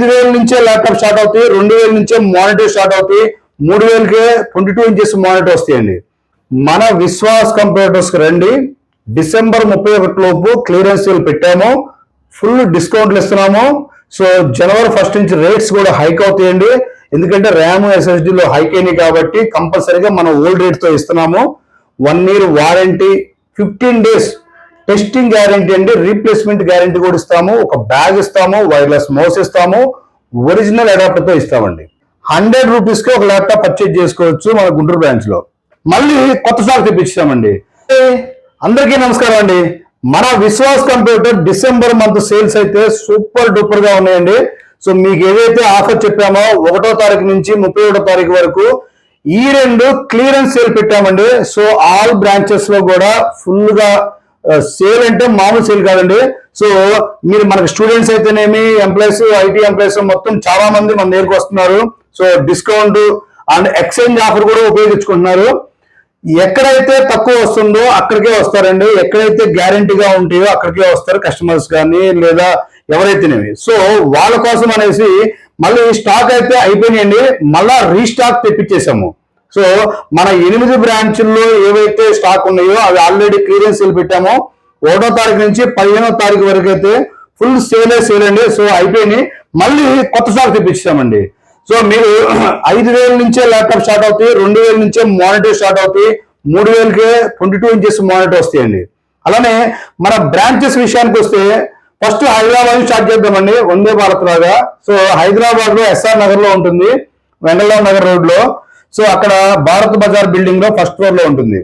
5,000 నుంచే laptop start అవుతాయి, 2,000 నుంచే మానిటర్ స్టార్ట్ అవుతాయి, 3,000కే 22 ఇంచెస్ మానిటర్ వస్తాయండి. మన విశ్వాస్ కంప్యూటర్స్ రండి. డిసెంబర్ 31 లోపు క్లియరెన్స్ సేల్ పెట్టాము, ఫుల్ డిస్కౌంట్లు ఇస్తున్నాము. సో జనవరి 1 నుంచి రేట్స్ కూడా హైక్ అవుతాయండి. ఎందుకంటే ర్యామ్ ఎస్ఎస్డీలో హైక్ అయినాయి కాబట్టి కంపల్సరీగా మనం ఓల్డ్ రేట్తో ఇస్తున్నాము. 1 year warranty, 15 days testing guarantee అండి, రీప్లేస్మెంట్ గ్యారంటీ కూడా ఇస్తాము. ఒక బ్యాగ్ ఇస్తాము, వైర్లెస్ మౌస్ ఇస్తాము, ఒరిజినల్ అడాప్టర్తో ఇస్తామండి. 100 రూపీస్కి ఒక ల్యాప్టాప్ పర్చేజ్ చేసుకోవచ్చు మన గుంటూరు బ్రాంచ్ లో. మళ్ళీ కొత్త స్టాక్ తెప్పించామండి. అందరికీ నమస్కారం అండి. మన Vishwas computer December month sales అయితే సూపర్ డూపర్ గా ఉన్నాయండి. సో మీకు ఏదైతే ఆఫర్ చెప్పామో 1వ తారీఖు నుంచి 31వ తారీఖు వరకు ఈ 2 క్లియరెన్స్ సేల్ పెట్టామండి. సో ఆల్ బ్రాంచెస్ లో కూడా ఫుల్ గా సేల్ అంటే మామూలు సేల్ కాదండి. సో మీరు మనకి స్టూడెంట్స్ అయితేనేమి, ఎంప్లాయీస్, ఐటీ ఎంప్లాయీస్ మొత్తం చాలా మంది మన దగ్గరికి వస్తున్నారు. So discount and exchange offer కూడా ఉపయోగించుకుంటున్నారు. ఎక్కడైతే తక్కువ వస్తుందో అక్కడికే వస్తారండి, ఎక్కడైతే గ్యారంటీగా ఉంటాయో అక్కడికే వస్తారు కస్టమర్స్ కానీ లేదా ఎవరైతేనేమి. సో వాళ్ళ కోసం అనేసి మళ్ళీ స్టాక్ అయితే అయిపోయినాయండి, మళ్ళా రీస్టాక్ తెప్పించేసాము. సో మన 8 బ్రాంచుల్లో ఏవైతే స్టాక్ ఉన్నాయో అవి ఆల్రెడీ క్లియరెన్స్ సేల్ పెట్టాము. 1వ తారీఖు నుంచి 15వ తారీఖు వరకు అయితే ఫుల్ సేల్ అండి. సో అయిపోయినాయి, మళ్ళీ కొత్త స్టాక్ తెప్పించామండి. సో మీరు 5,000 నుంచే ల్యాప్టాప్ స్టార్ట్ అవుతాయి, 2,000 నుంచే మానిటర్ స్టార్ట్ అవుతాయి, 3,000కే 22 ఇంచెస్ మానిటర్ వస్తాయండి. అలానే మన బ్రాంచెస్ విషయానికి వస్తే ఫస్ట్ హైదరాబాద్ స్టార్ట్ చేద్దామండి, వందే భారత్ లాగా. సో హైదరాబాద్ లో ఎస్ఆర్ నగర్ లో ఉంటుంది, వెంగళరావు నగర్ రోడ్ లో. సో అక్కడ భారత్ బజార్ బిల్డింగ్ లో ఫస్ట్ ఫ్లోర్ లో ఉంటుంది.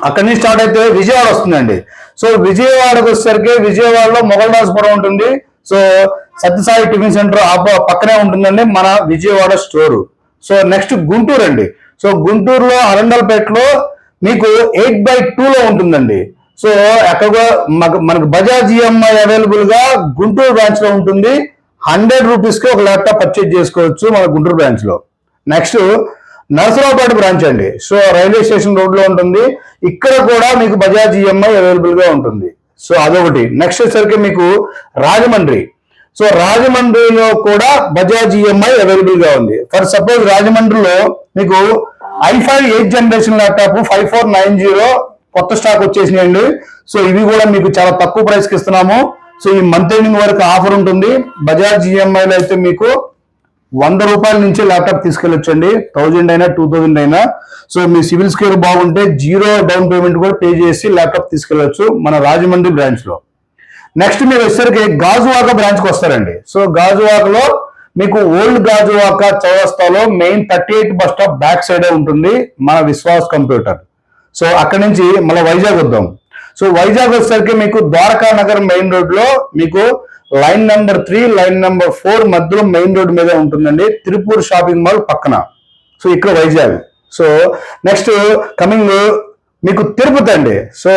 అక్కడి నుంచి స్టార్ట్ అయితే విజయవాడ వస్తుందండి. సో విజయవాడకు వచ్చేసరికి విజయవాడలో మొగల్దాస్పురం ఉంటుంది. సో సత్యసాయి టిఫిన్ సెంటర్ పక్కనే ఉంటుందండి మన Vijayawada store. So next Guntur అండి. సో గుంటూరులో అరండల్పేటలో మీకు 8/2 లో ఉంటుందండి. సో అక్కడ మనకు బజాజ్ ఈఎంఐ అవైలబుల్ గా గుంటూరు బ్రాంచ్ లో ఉంటుంది. 100 రూపీస్కి ఒక ల్యాప్టాప్ పర్చేజ్ చేసుకోవచ్చు మన గుంటూరు బ్రాంచ్ లో. నెక్స్ట్ నరసరావుపేట బ్రాంచ్ అండి. సో రైల్వే స్టేషన్ రోడ్ లో ఉంటుంది. ఇక్కడ కూడా మీకు బజాజ్ ఈఎంఐ అవైలబుల్ గా ఉంటుంది. సో అదొకటి. నెక్స్ట్ వచ్చేసరికి మీకు రాజమండ్రి. సో రాజమండ్రిలో కూడా బజాజ్ ఈఎంఐ అవైలబుల్ గా ఉంది. ఫర్ సపోజ్ రాజమండ్రిలో మీకు i5 8th జనరేషన్ ల్యాప్టాప్ 5490 కొత్త స్టాక్ వచ్చేసినాయండి. సో ఇవి కూడా మీకు చాలా తక్కువ ప్రైస్ కి ఇస్తున్నాము. సో ఈ మంత్ ఎండింగ్ వరకు ఆఫర్ ఉంటుంది. బజాజ్ ఈఎంఐలో అయితే మీకు 100 రూపాయల నుంచి ల్యాప్టాప్ తీసుకెళ్ళొచ్చండి, 1000 అయినా 2000 అయినా. సో మీ సివిల్ స్కోర్ బాగుంటే 0 డౌన్ పేమెంట్ కూడా పే చేసి ల్యాప్టాప్ తీసుకెళ్ళొచ్చు మన రాజమండ్రి బ్రాంచ్ లో. నెక్స్ట్ మీరు వచ్చేసరికి గాజువాక బ్రాంచ్ కి వస్తారండి. సో గాజువాకలో మీకు ఓల్డ్ గాజువాక చౌరస్తాలో మెయిన్ 38 బస్ స్టాప్ బ్యాక్ సైడే ఉంటుంది మన విశ్వాస్ కంప్యూటర్. సో అక్కడి నుంచి మళ్ళీ వైజాగ్ వద్దాం. సో వైజాగ్ వచ్చేసరికి మీకు ద్వారకా నగర్ మెయిన్ రోడ్ లో మీకు లైన్ నెంబర్ 3, లైన్ నెంబర్ 4 మధ్యలో మెయిన్ రోడ్ మీద ఉంటుందండి, తిరుపూర్ షాపింగ్ మాల్ పక్కన. సో ఇక్కడ వైజాగ్. సో నెక్స్ట్ కమింగ్ మీకు తిరుపతి అండి. సో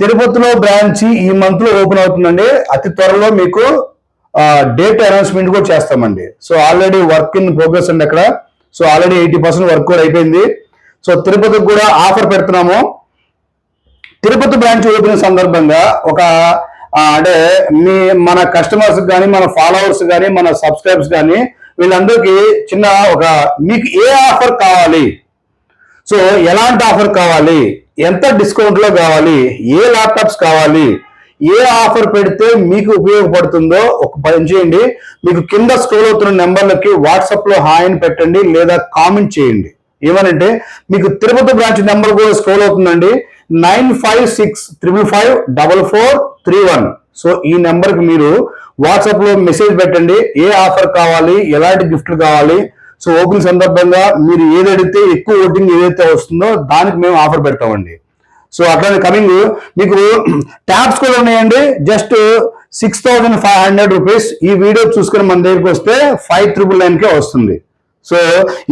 తిరుపతిలో బ్రాంచ్ ఈ మంత్ లో ఓపెన్ అవుతుందండి. అతి త్వరలో మీకు డేట్ అనౌన్స్మెంట్ కూడా చేస్తామండి. So already work in progress అండి అక్కడ. సో ఆల్రెడీ 80% వర్క్ కూడా అయిపోయింది. సో తిరుపతికి కూడా ఆఫర్ పెడుతున్నాము. తిరుపతి బ్రాంచ్ ఓపెన్ సందర్భంగా ఒక అంటే మన కస్టమర్స్ కానీ, మన ఫాలోవర్స్ కానీ, మన సబ్స్క్రైబర్స్ కానీ వీళ్ళందరికీ చిన్న మీకు ఏ ఆఫర్ కావాలి, సో ఎలాంటి ఆఫర్ కావాలి, ఎంత డిస్కౌంట్ లో కావాలి, ఏ ల్యాప్టాప్స్ కావాలి, ఏ ఆఫర్ పెడితే మీకు ఉపయోగపడుతుందో ఒక పని చేయండి. మీకు కింద స్క్రోల్ అవుతున్న నెంబర్లకి వాట్సాప్ లో హాయ్ అని పెట్టండి లేదా కామెంట్ చేయండి. ఏమనంటే మీకు తిరుపతి బ్రాంచ్ నెంబర్ కూడా స్క్రోల్ అవుతుందండి, 9565554431. సో ఈ నెంబర్ కి మీరు వాట్సాప్ లో మెసేజ్ పెట్టండి, ఏ ఆఫర్ కావాలి, ఎలాంటి గిఫ్ట్లు కావాలి. సో ఓపెన్ సందర్భంగా మీరు ఏది అడిగితే ఎక్కువ ఓటింగ్ ఏదైతే వస్తుందో దానికి మేము ఆఫర్ పెడతామండి. సో అట్లానే కమింగ్ మీకు ట్యాబ్స్ కూడా ఉన్నాయండి, జస్ట్ 6500 రూపీస్. ఈ వీడియో చూసుకుని మన దగ్గరికి వస్తే 5999కే వస్తుంది. సో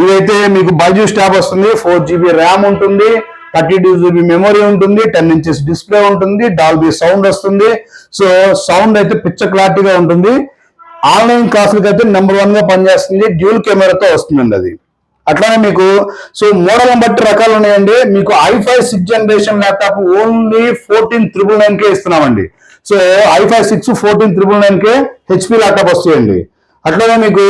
ఇవైతే మీకు బైజూస్ ట్యాబ్ వస్తుంది, 4GB ర్యామ్ ఉంటుంది, 32GB మెమరీ ఉంటుంది, 10 inches డిస్ప్లే ఉంటుంది, డాల్బీ సౌండ్ వస్తుంది. సో సౌండ్ అయితే పిచ్చ క్లారిటీగా ఉంటుంది. ఆన్లైన్ క్లాసులకి అయితే నెంబర్ 1 గా పనిచేస్తుంది, డ్యూల్ కెమెరాతో వస్తుందండి అది. అట్లానే మీకు సో మోడల్ బట్టి రకాలు ఉన్నాయండి. మీకు i5 6th generation laptop only 14,999కే ఇస్తున్నామండి. సో i5 6 14,999కే హెచ్పి ల్యాప్టాప్ వస్తాయండి. అట్లాగే మీకు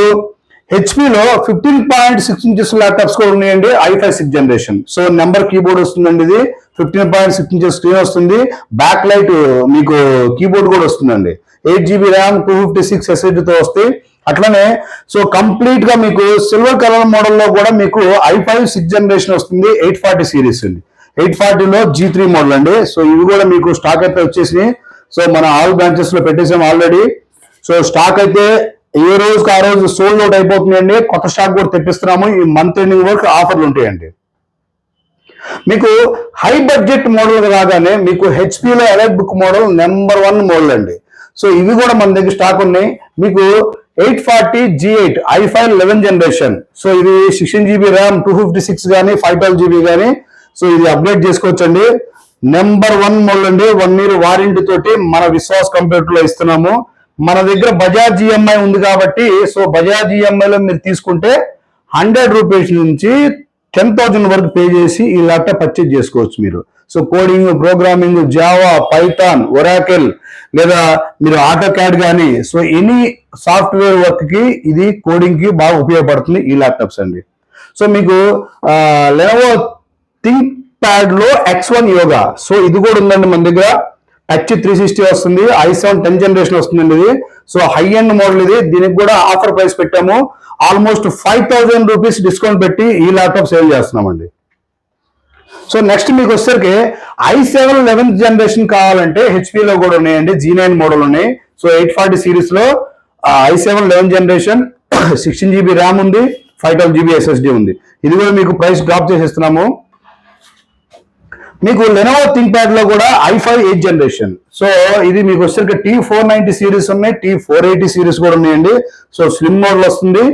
హెచ్పిలో 15.6 ఇంచెస్ ల్యాప్టాప్స్ కూడా ఉన్నాయండి, i5 6th generation. So number keyboard వస్తుందండి, ఇది 15.6 ఇంచెస్ స్క్రీన్ వస్తుంది, బ్యాక్ లైట్ మీకు కీబోర్డ్ కూడా వస్తుందండి, 8 GB ర్యామ్ 256 SSD తో వస్తాయి. అట్లనే సో కంప్లీట్ గా మీకు సిల్వర్ కలర్ మోడల్ లో కూడా మీకు i5 6th జనరేషన్ వస్తుంది, 840 సిరీస్ అండి. 840లో G3 మోడల్ అండి. సో ఇవి కూడా మీకు స్టాక్ అయితే వచ్చేసి సో మన ఆల్ బ్రాంచెస్ లో పెట్టేసాం ఆల్రెడీ. సో స్టాక్ అయితే ఏ రోజుకి ఆ రోజు సోల్డ్ అవుట్ అయిపోతుందండి. కొత్త స్టాక్ కూడా తెప్పిస్తున్నాము, ఈ మంత్ ఎండింగ్ వరకు ఆఫర్లు ఉంటాయండి. మీకు హై బడ్జెట్ మోడల్ రాగానే మీకు హెచ్పిలో elite book model number 1 model అండి. సో ఇవి కూడా మన దగ్గర స్టాక్ ఉన్నాయి. మీకు 840 G8 i5 11th generation. So ఇది 16 GB ర్యామ్ 256 కానీ 512 GB కానీ సో ఇది అప్డేట్ చేసుకోవచ్చండి. నెంబర్ 1 మోడల్ అండి, 1 year వారంటీ తోటి మన విశ్వాస్ కంప్యూటర్ లో ఇస్తున్నాము. మన దగ్గర బజాజ్ ఈఎంఐ ఉంది కాబట్టి సో బజాజ్ ఈఎంఐలో మీరు తీసుకుంటే 100 రూపీస్ నుంచి 10,000 వరకు పే చేసి ఈ ల్యాప్టాప్ పర్చేజ్ చేసుకోవచ్చు మీరు. So coding, programming, Java, Python, Oracle లేదా మీరు ఆటో క్యాడ్ కానీ సో ఎనీ సాఫ్ట్వేర్ వర్క్ కి ఇది కోడింగ్ కి బాగా ఉపయోగపడుతుంది ఈ ల్యాప్టాప్స్ అండి. సో మీకు లెనోవో థింక్ ప్యాడ్ లో X1 యోగా సో ఇది కూడా ఉందండి మన దగ్గర. టచ్ 360 వస్తుంది, i7 10th జనరేషన్ వస్తుందండి ఇది. సో హై ఎండ్ మోడల్ ఇది, దీనికి కూడా ఆఫర్ ప్రైస్ పెట్టాము. ఆల్మోస్ట్ 5,000 రూపీస్ డిస్కౌంట్ పెట్టి ఈ ల్యాప్టాప్ సేల్ చేస్తున్నామండి. సో నెక్స్ట్ మీకు వచ్చేసరికి i7 11th జనరేషన్ కావాలంటే హెచ్పిలో కూడా ఉన్నాయండి, G9 మోడల్ ఉన్నాయి. సో 840 సిరీస్ లో i7 11th generation 16 GB RAM ఉంది, 512 GB SSD ఉంది. ఇది కూడా మీకు ప్రైస్ డ్రాప్ చేసేస్తున్నాము. మీకు లెనోవో థింక్ ప్యాడ్ లో కూడా i5 8th జనరేషన్. సో ఇది మీకు వచ్చేసరికి T490 సిరీస్ ఉన్నాయి, T480 సిరీస్ కూడా ఉన్నాయండి. సో స్లిమ్ మోడల్ వస్తుంది.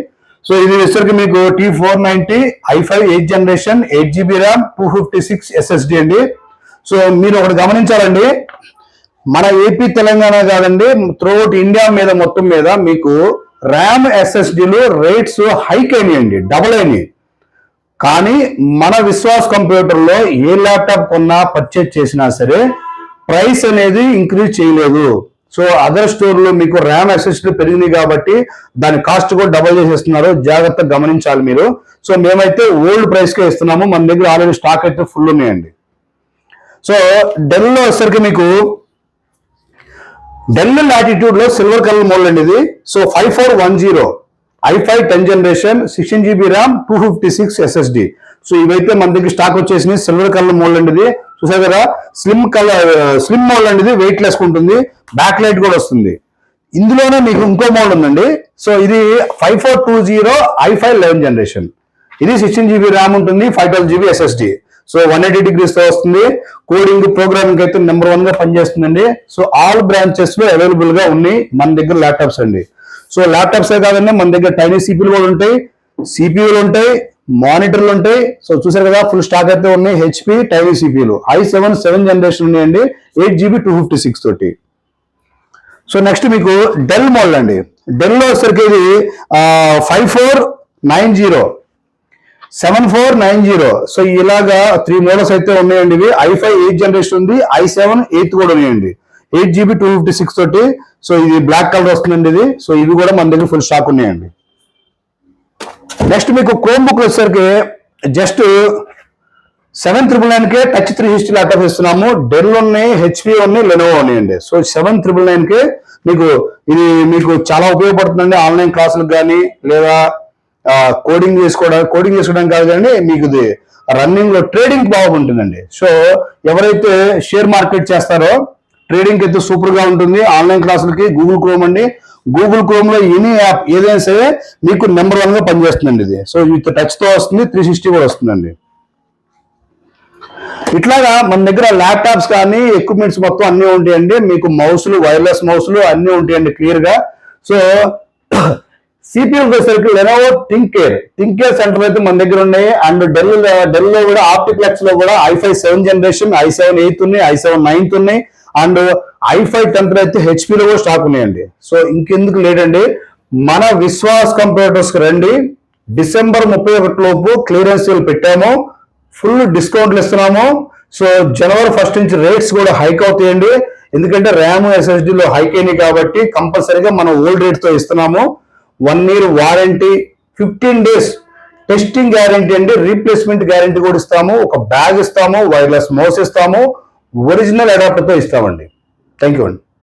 సో ఇది వచ్చేసరికి మీకు T490 i5 8th generation 8 GB RAM 256 SSD అండి. సో మీరు ఒకటి గమనించాలండి, మన ఏపీ తెలంగాణ కాదండి, త్రూఅవుట్ ఇండియా మీద మొత్తం మీద మీకు ర్యామ్ SSDలు రేట్స్ హైక్ అయినాయండి, డబుల్ అయినాయి. కానీ మన విశ్వాస్ కంప్యూటర్ లో ఏ ల్యాప్టాప్ కొన్నా పర్చేజ్ చేసినా సరే ప్రైస్ అనేది ఇంక్రీజ్ చేయలేదు. సో అదర్ స్టోర్ లో మీకు ర్యామ్ SSD పెరిగింది కాబట్టి దాని కాస్ట్ కూడా డబల్ చేసేస్తున్నారు, జాగ్రత్తగా గమనించాలి మీరు. సో మేమైతే ఓల్డ్ ప్రైస్ కే ఇస్తున్నాము, మన దగ్గర ఆల్రెడీ స్టాక్ అయితే ఫుల్ ఉన్నాయండి. సో డెల్ లో వచ్చేసరికి మీకు డెల్ లాటిట్యూడ్ లో సిల్వర్ కలర్ మోడల్ అండి ఇది. So 5410 i5 10th generation 16 GB RAM 256 SSD. So ఇవైతే మన దగ్గర స్టాక్ వచ్చేసి సిల్వర్ కలర్ మోడల్ అండి ఇది. చూసారు కదా, స్లిమ్ మోడల్ అండి ఇది, వెయిట్ లెస్ ఉంటుంది, బ్యాక్ లైట్ కూడా వస్తుంది. ఇందులోనే మీకు ఇంకో మోడల్ ఉందండి. సో ఇది 5420 i5 11th జనరేషన్. ఇది 16 GB ర్యామ్ ఉంటుంది, 512 GB SSD. సో 180 degrees తో వస్తుంది. కోడింగ్, ప్రోగ్రామింగ్ అయితే నెంబర్ 1 గా పనిచేస్తుందండి. సో ఆల్ బ్రాంచెస్ లో అవైలబుల్ గా ఉన్నాయి మన దగ్గర ల్యాప్టాప్స్ అండి. సో ల్యాప్టాప్స్ కాదండి, మన దగ్గర టైనీ సిపిలు కూడా ఉంటాయి, సిపియూలు ఉంటాయి, మానిటర్లు ఉంటాయి. సో చూసారు కదా, ఫుల్ స్టాక్ అయితే ఉన్నాయి. HP tiny సిపిలు i7 7th generation ఉన్నాయండి, 8 GB 256 తోటి. సో నెక్స్ట్ మీకు డెల్ మోడల్ అండి. డెల్ లో వచ్చేసరికి ఇది 5490 7490. సో ఇలాగా 3 మోడల్స్ అయితే ఉన్నాయండి. ఇవి i5 8th జనరేషన్ ఉంది, i7 8th కూడా ఉన్నాయండి, 8 GB 256 తోటి. సో ఇది బ్లాక్ కలర్ వస్తుందండి ఇది. సో ఇవి కూడా మన దగ్గర ఫుల్ స్టాక్ ఉన్నాయండి. నెక్స్ట్ మీకు క్రోమ్ బుక్ వచ్చేసరికి జస్ట్ 7,999 టచ్ 360 ల్యాప్టాప్ ఇస్తున్నాము. డెల్ ఉన్నాయి, హెచ్పి ఉన్నాయి, లెనోవో ఉన్నాయండి. సో 7,999 మీకు ఇది మీకు చాలా ఉపయోగపడుతుందండి, ఆన్లైన్ క్లాసులకు కానీ లేదా కోడింగ్ చేసుకోవడానికి కాదు కానీ మీకు ఇది రన్నింగ్ లో ట్రేడింగ్ బాగుంటుందండి. సో ఎవరైతే షేర్ మార్కెట్ చేస్తారో ట్రేడింగ్ అయితే సూపర్ గా ఉంటుంది. ఆన్లైన్ క్లాసులకి గూగుల్ క్రోమ్ అండి, గూగుల్ క్రోమ్ లో ఎనీ యాప్ ఏదైనా సరే మీకు నెంబర్ 1 గా పనిచేస్తుందండి ఇది. సో విత్ టచ్ తో వస్తుంది, 360 కూడా వస్తుందండి. ఇట్లాగా మన దగ్గర ల్యాప్టాప్స్ కానీ ఎక్విప్మెంట్స్ మొత్తం అన్ని ఉంటాయండి. మీకు మౌస్లు, వైర్లెస్ మౌస్లు అన్ని ఉంటాయండి క్లియర్ గా. సో సిపియూ వచ్చేసరికి లెనోవో థింక్ కేర్ సెంటర్ అయితే మన దగ్గర ఉన్నాయి. అండ్ డెల్ లో కూడా ఆప్టిప్లెక్స్ లో కూడా i5 7th generation, i7 8th ఉన్నాయి, i7 9th ఉన్నాయి. అండ్ i5 10th అయితే హెచ్పిలో కూడా స్టాక్ ఉన్నాయండి. సో ఇంకెందుకు లేదండి, మన విశ్వాస్ కంప్యూటర్స్ కి రండి. డిసెంబర్ 31 లోపు క్లియరెన్స్ సేల్ పెట్టాము, ఫుల్ డిస్కౌంట్లు ఇస్తున్నాము. సో జనవరి 1 నుంచి రేట్స్ కూడా హైక్ అవుతాయండి, ఎందుకంటే ర్యామ్ SSD లో హైక్ అయినాయి కాబట్టి కంపల్సరీగా మనం ఓల్డ్ రేట్ తో ఇస్తున్నాము. 1 year warranty, 15 days testing guarantee అండి, రీప్లేస్మెంట్ గ్యారంటీ కూడా ఇస్తాము, ఒక బ్యాగ్ ఇస్తాము, వైర్లెస్ మౌస్ ఇస్తాము, ఒరిజినల్ అడాప్టర్తో ఇస్తామండి. థ్యాంక్ యూ అండి.